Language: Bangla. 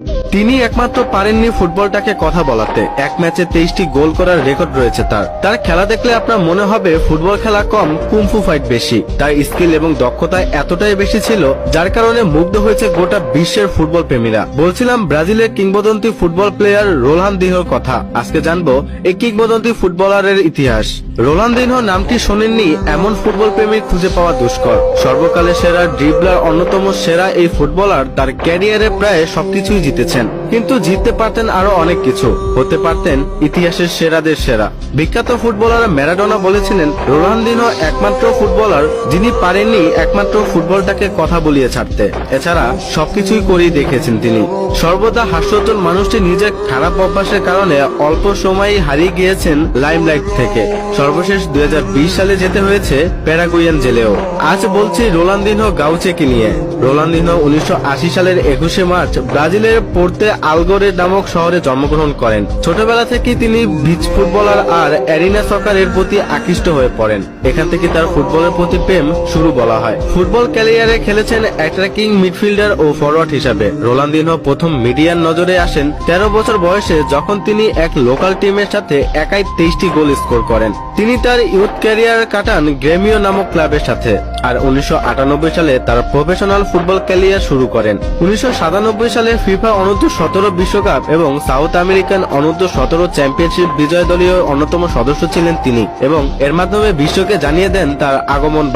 তিনি একমাত্র পারেননি ফুটবলটাকে কথা বলাতে। এক ম্যাচে 23টি গোল করার রেকর্ড রয়েছে তার খেলা দেখলে আপনার মনে হবে ফুটবল খেলা কম, কুমফু ফাইট বেশি। তার স্কিল এবং দক্ষতা এতটাই বেশি ছিল যার কারণে মুগ্ধ হয়েছে গোটা বিশ্বের ফুটবল প্রেমীরা। বলছিলাম ব্রাজিলের কিংবদন্তি ফুটবল প্লেয়ার রোনালদিনহোর কথা। আজকে জানবো এই কিংবদন্তি ফুটবলারের ইতিহাস। রোনালদিনহো নামটি শোনেননি এমন ফুটবল প্রেমী খুঁজে পাওয়া দুষ্কর। সর্বকালের সেরা ড্রিবলার, অন্যতম সেরা এই ফুটবলার তার ক্যারিয়ারে প্রায় সবকিছুই জিতেছেন, কিন্তু জিততে পারতেন আরো অনেক কিছু। হতে পারতেন ইতিহাসের সেরাদের সেরা। বিখ্যাত ফুটবলার ম্যারাডোনা বলেছিলেন রোনালদিনহো একমাত্র ফুটবলার যিনি পারেননি একমাত্র ফুটবলটাকে কথা বলিয়ে ছাড়তে। এছাড়া সবকিছুই করেই দেখেছেন তিনি। সর্বদা হাস্যোজ্জ্বল মানুষটি নিজের খারাপ অভ্যাসের কারণে অল্প সময়েই হারিয়ে গিয়েছেন লাইমলাইট থেকে। সর্বশেষ 2020 সালে যেতে হয়েছে প্যারাগুয়ান জেলেও। আজ বলছি রোনালদিনহো গাউচেকে নিয়ে। রোনালদিনহো 1980 সালের 21শে মার্চ ব্রাজিলের পোর্তে আলগোরে নামক শহরে জন্মগ্রহণ করেন। ছোটবেলা থেকেই তিনি বিচ ফুটবলার আর অ্যারিনা সকারের প্রতি আকৃষ্ট হয়ে পড়েন। এখান থেকে তার ফুটবলের প্রতি প্রেম শুরু বলা হয়। ফুটবল ক্যারিয়ারে খেলেছেন অ্যাটাকিং মিডফিল্ডার ও ফরওয়ার্ড হিসাবে। রোনালদিনহো প্রথম মিডিয়ার নজরে আসেন 13 বছর বয়সে, যখন তিনি এক লোকাল টিমের সাথে একাই 23টি গোল স্কোর করেন। তিনি তার ইউথ ক্যারিয়ার কাটান গ্রেমিও নামক ক্লাবের সাথে, আর 1998 সালে তার প্রফেশনাল ফুটবল ক্যারিয়ার শুরু করেন। 1997 সালে ফিফা অনূর্ধ্ব-17 বিশ্বকাপ এবং সাউথ আমেরিকান অনূর্ধ্ব-17 চ্যাম্পিয়নশিপ বিজয় দলীয় অন্যতম সদস্য ছিলেন তিনি, এবং এর মাধ্যমে বিশ্বকে জানিয়ে দেন তার আগমন বার্তা।